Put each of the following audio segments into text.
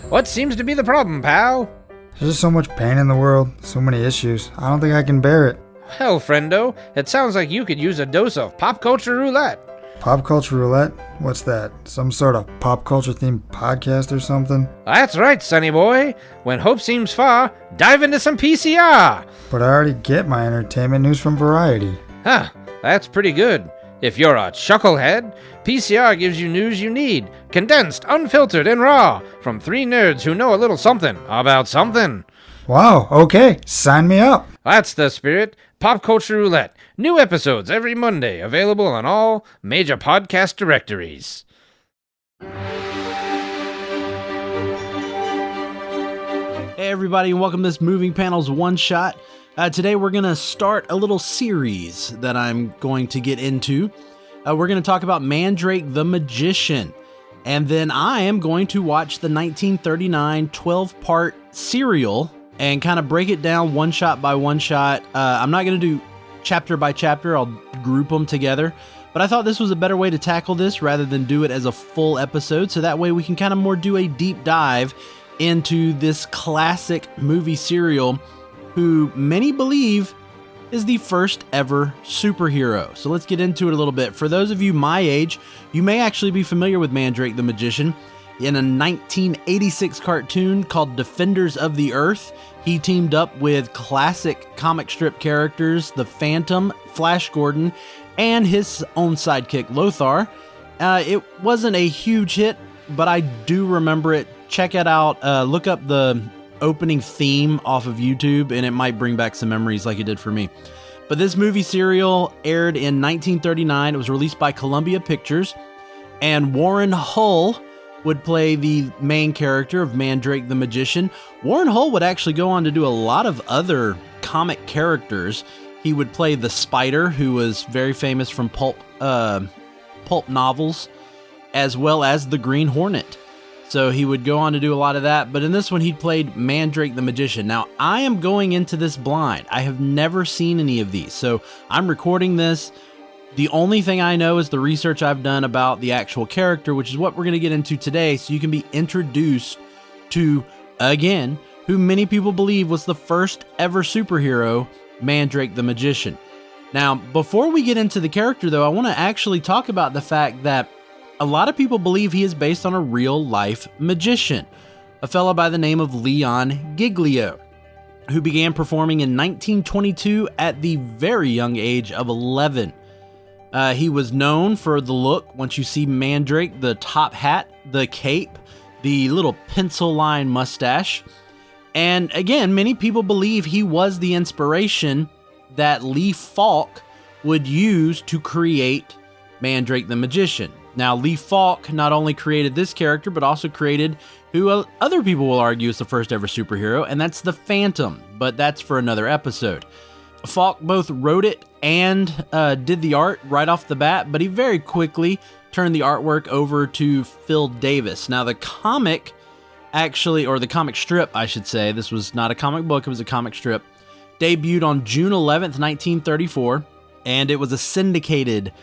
What seems to be the problem, pal? There's just so much pain in the world, so many issues. I don't think I can bear it. Well, friendo, it sounds like you could use a dose of pop culture roulette. Pop culture roulette? What's that? Some sort of pop culture themed podcast or something? That's right, sonny boy. When hope seems far, dive into some PCR. But I already get my entertainment news from Variety. Huh, that's pretty good. If you're a chucklehead, PCR gives you news you need, condensed, unfiltered, and raw, from three nerds who know a little something about something. Wow, okay, sign me up. That's the spirit. Pop Culture Roulette. New episodes every Monday, available on all major podcast directories. Hey everybody, and welcome to this Moving Panels One Shot. Today we're going to start a little series that I'm going to get into. We're going to talk about Mandrake the Magician. And then I am going to watch the 1939 12-part serial and kind of break it down one shot by one shot. I'm not going to do chapter by chapter. I'll group them together. But I thought this was a better way to tackle this rather than do it as a full episode. So that way we can kind of more do a deep dive into this classic movie serial who many believe is the first ever superhero. So let's get into it a little bit. For those of you my age, you may actually be familiar with Mandrake the Magician. In a 1986 cartoon called Defenders of the Earth, he teamed up with classic comic strip characters, the Phantom, Flash Gordon, and his own sidekick, Lothar. It wasn't a huge hit, but I do remember it. Check it out. Look up the opening theme off of YouTube, and it might bring back some memories like it did for me. But this movie serial aired in 1939. It was released by Columbia Pictures, and Warren Hull would play the main character of Mandrake the Magician. Warren Hull would actually go on to do a lot of other comic characters. He would play the Spider, who was very famous from pulp novels, as well as the Green Hornet. So he would go on to do a lot of that, but in this one he played Mandrake the Magician. Now, I am going into this blind. I have never seen any of these, so I'm recording this. The only thing I know is the research I've done about the actual character, which is what we're going to get into today, so you can be introduced to, again, who many people believe was the first ever superhero, Mandrake the Magician. Now, before we get into the character, though, I want to actually talk about the fact that a lot of people believe he is based on a real-life magician, a fellow by the name of Leon Giglio, who began performing in 1922 at the very young age of 11. He was known for the look. Once you see Mandrake, the top hat, the cape, the little pencil line mustache. And again, many people believe he was the inspiration that Lee Falk would use to create Mandrake the Magician. Now, Lee Falk not only created this character, but also created who other people will argue is the first ever superhero, and that's the Phantom, but that's for another episode. Falk both wrote it and did the art right off the bat, but he very quickly turned the artwork over to Phil Davis. Now, the comic actually, or the comic strip, I should say, this was not a comic book, it was a comic strip, debuted on June 11th, 1934, and it was a syndicated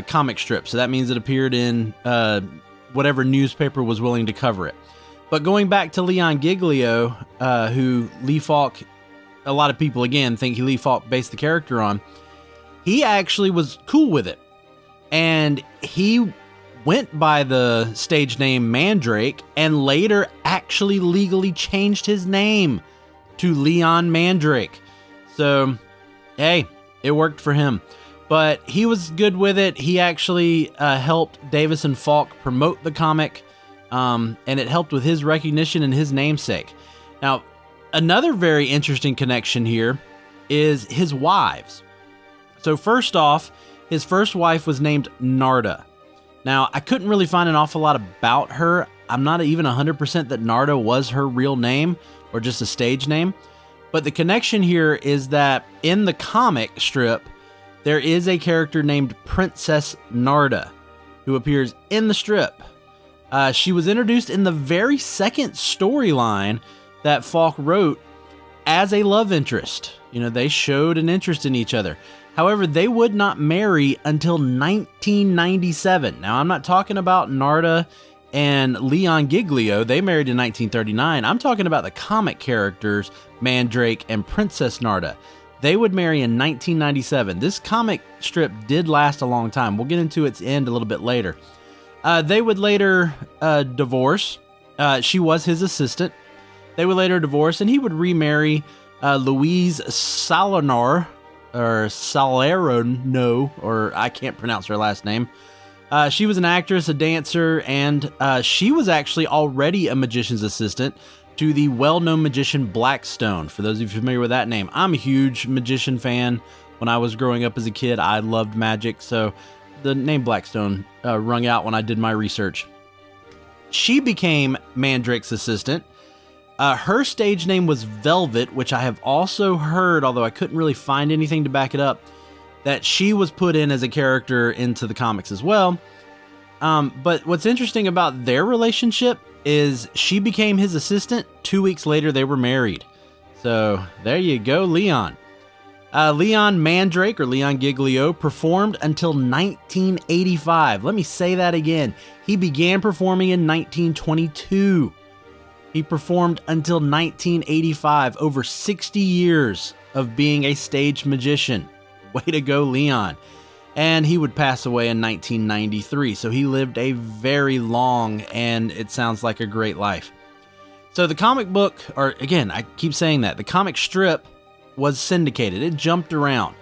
comic strip. So that means it appeared in whatever newspaper was willing to cover it. But going back to Leon Giglio, who Lee Falk, a lot of people again think Lee Falk based the character on, he actually was cool with it. And he went by the stage name Mandrake and later actually legally changed his name to Leon Mandrake. So, hey, it worked for him. But he was good with it. He actually helped Davis and Falk promote the comic, and it helped with his recognition and his namesake. Now, another very interesting connection here is his wives. So first off, his first wife was named Narda. Now, I couldn't really find an awful lot about her. I'm not even 100% that Narda was her real name or just a stage name. But the connection here is that in the comic strip, there is a character named Princess Narda who appears in the strip. She was introduced in the very second storyline that Falk wrote as a love interest. You know, they showed an interest in each other. However, they would not marry until 1997. Now, I'm not talking about Narda and Leon Giglio, they married in 1939. I'm talking about the comic characters, Mandrake and Princess Narda. They would marry in 1997. This comic strip did last a long time. We'll get into its end a little bit later. They would later divorce. She was his assistant. They would later divorce, and he would remarry Louise Salerno, or I can't pronounce her last name. She was an actress, a dancer, and she was actually already a magician's assistant to the well-known magician Blackstone. For those of you familiar with that name, I'm a huge magician fan. When I was growing up as a kid, I loved magic, so the name Blackstone rung out when I did my research. She became Mandrake's assistant. Her stage name was Velvet, which I have also heard, although I couldn't really find anything to back it up, that she was put in as a character into the comics as well. But what's interesting about their relationship is she became his assistant. 2 weeks later, they were married. So there you go, Leon. Leon Mandrake, or Leon Giglio, performed until 1985. Let me say that again. He began performing in 1922. He performed until 1985, over 60 years of being a stage magician. Way to go, Leon. And he would pass away in 1993, so he lived a very long, and it sounds like a great life. So the comic book, or again, I keep saying that, the comic strip was syndicated. It jumped around.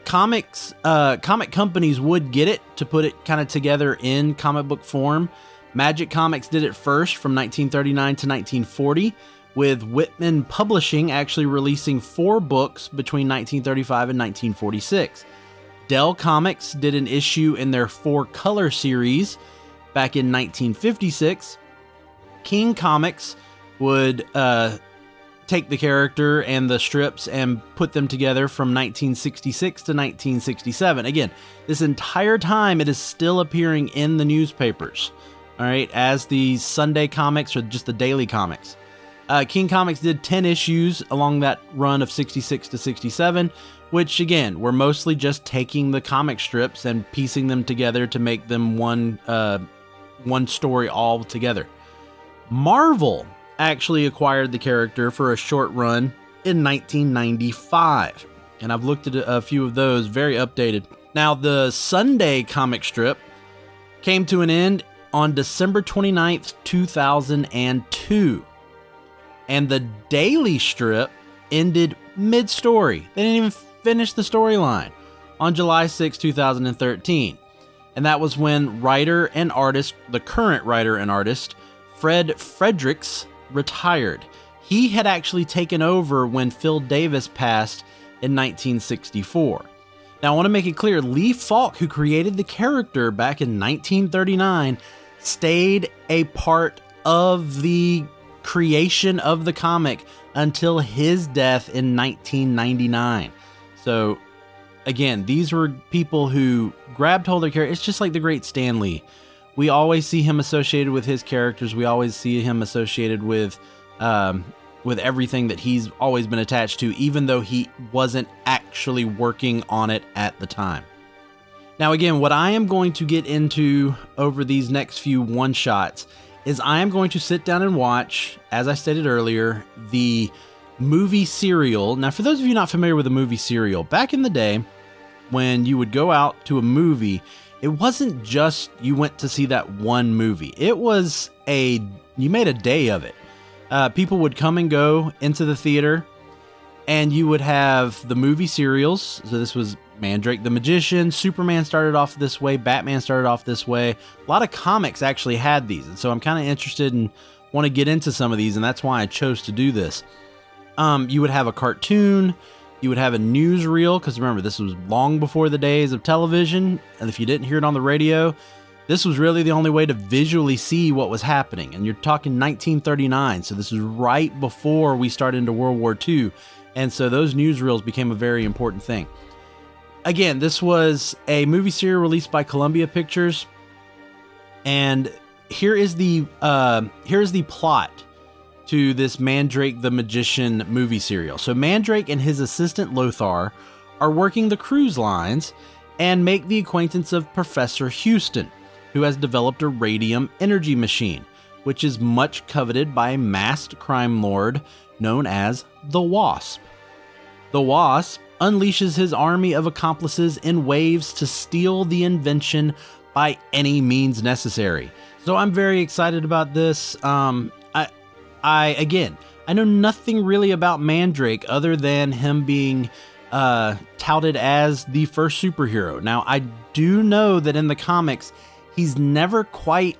Comic companies would get it to put it kind of together in comic book form. Magic Comics did it first from 1939 to 1940, with Whitman Publishing actually releasing 4 books between 1935 and 1946. Dell Comics did an issue in their 4-color series back in 1956. King Comics would take the character and the strips and put them together from 1966 to 1967. Again, this entire time it is still appearing in the newspapers, all right, as the Sunday comics or just the daily comics. King Comics did 10 issues along that run of 66 to 67, which again, were mostly just taking the comic strips and piecing them together to make them one story all together. Marvel actually acquired the character for a short run in 1995, and I've looked at a few of those, very updated. Now, the Sunday comic strip came to an end on December 29th, 2002. And the daily strip ended mid-story. They didn't even finish the storyline on July 6, 2013. And that was when writer and artist, the current writer and artist, Fred Fredericks, retired. He had actually taken over when Phil Davis passed in 1964. Now, I want to make it clear, Lee Falk, who created the character back in 1939, stayed a part of the creation of the comic until his death in 1999. So again, these were people who grabbed hold of their character. It's just like the great Stan Lee. We always see him associated with his characters. We always see him associated with everything that he's always been attached to, even though he wasn't actually working on it at the time. Now again, what I am going to get into over these next few one-shots is I am going to sit down and watch, as I stated earlier, the movie serial. Now, for those of you not familiar with the movie serial, back in the day, when you would go out to a movie, it wasn't just you went to see that one movie. It was you made a day of it. People would come and go into the theater, and you would have the movie serials. So this was Mandrake the Magician, Superman started off this way, Batman started off this way. A lot of comics actually had these, and so I'm kind of interested and want to get into some of these, and that's why I chose to do this. You would have a cartoon, you would have a newsreel, because remember, this was long before the days of television, and if you didn't hear it on the radio, this was really the only way to visually see what was happening. And you're talking 1939, so this is right before we started into World War II, and so those newsreels became a very important thing. Again, this was a movie serial released by Columbia Pictures, and here is the plot to this Mandrake the Magician movie serial. So Mandrake and his assistant Lothar are working the cruise lines and make the acquaintance of Professor Houston. who has developed a radium energy machine, which is much coveted by a masked crime lord known as the Wasp. The Wasp unleashes his army of accomplices in waves to steal the invention by any means necessary. So I'm very excited about this. I know nothing really about Mandrake other than him being touted as the first superhero. Now, I do know that in the comics, he's never quite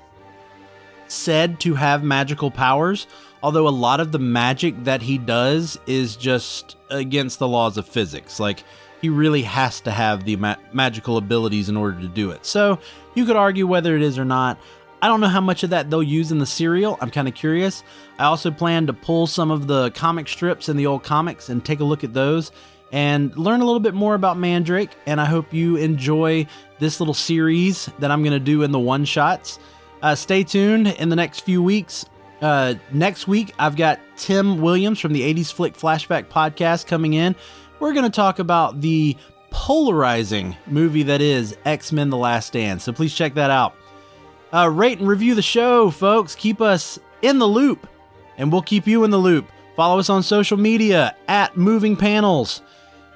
said to have magical powers, although a lot of the magic that he does is just against the laws of physics. Like, he really has to have the magical abilities in order to do it. So you could argue whether it is or not. I don't know how much of that they'll use in the serial. I'm kind of curious. I also plan to pull some of the comic strips in the old comics and take a look at those and learn a little bit more about Mandrake. And I hope you enjoy this little series that I'm going to do in the one-shots. Stay tuned in the next few weeks. Next week, I've got Tim Williams from the 80s Flick Flashback Podcast coming in. We're going to talk about the polarizing movie that is X-Men The Last Stand. So please check that out. Rate and review the show, folks. Keep us in the loop, and we'll keep you in the loop. Follow us on social media at Moving Panels.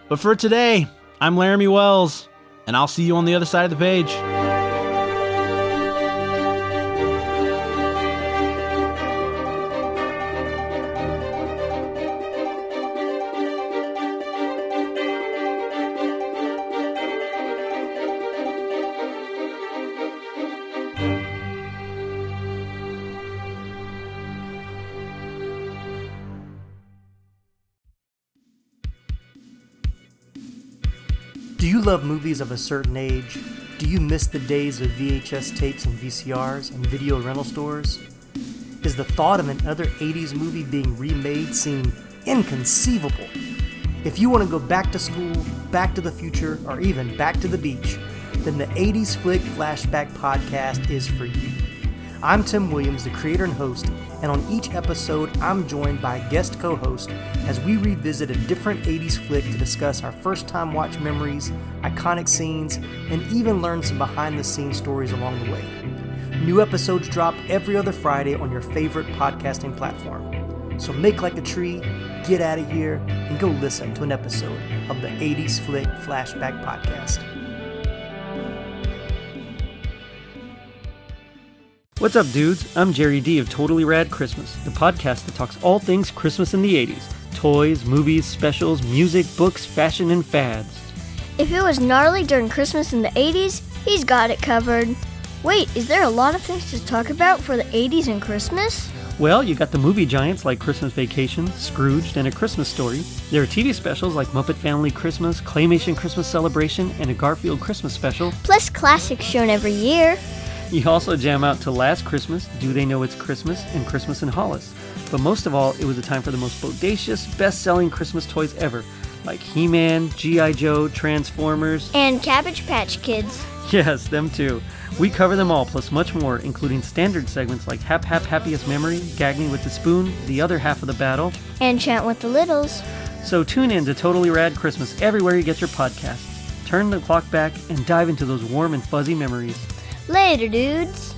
But for today, I'm Laramy Wells, and I'll see you on the other side of the page. Do you love movies of a certain age? Do you miss the days of VHS tapes and VCRs and video rental stores? Is the thought of another 80s movie being remade seem inconceivable? If you want to go back to school, back to the future, or even back to the beach, then the 80s Flick Flashback Podcast is for you. I'm Tim Williams, the creator and host, and on each episode, I'm joined by a guest co-host as we revisit a different 80s flick to discuss our first-time watch memories, iconic scenes, and even learn some behind-the-scenes stories along the way. New episodes drop every other Friday on your favorite podcasting platform. So make like a tree, get out of here, and go listen to an episode of the 80s Flick Flashback Podcast. What's up, dudes? I'm Jerry D of Totally Rad Christmas, the podcast that talks all things Christmas in the 80s. Toys, movies, specials, music, books, fashion, and fads. If it was gnarly during Christmas in the 80s, he's got it covered. Wait, is there a lot of things to talk about for the 80s and Christmas? Well, you got the movie giants like Christmas Vacation, Scrooged, and A Christmas Story. There are TV specials like Muppet Family Christmas, Claymation Christmas Celebration, and a Garfield Christmas special. Plus classics shown every year. You also jam out to Last Christmas, Do They Know It's Christmas, and Christmas in Hollis. But most of all, it was a time for the most bodacious, best-selling Christmas toys ever, like He-Man, G.I. Joe, Transformers, and Cabbage Patch Kids. Yes, them too. We cover them all, plus much more, including standard segments like Hap Hap Happiest Memory, Gag Me with the Spoon, The Other Half of the Battle, and Chant with the Littles. So tune in to Totally Rad Christmas everywhere you get your podcasts. Turn the clock back and dive into those warm and fuzzy memories. Later, dudes.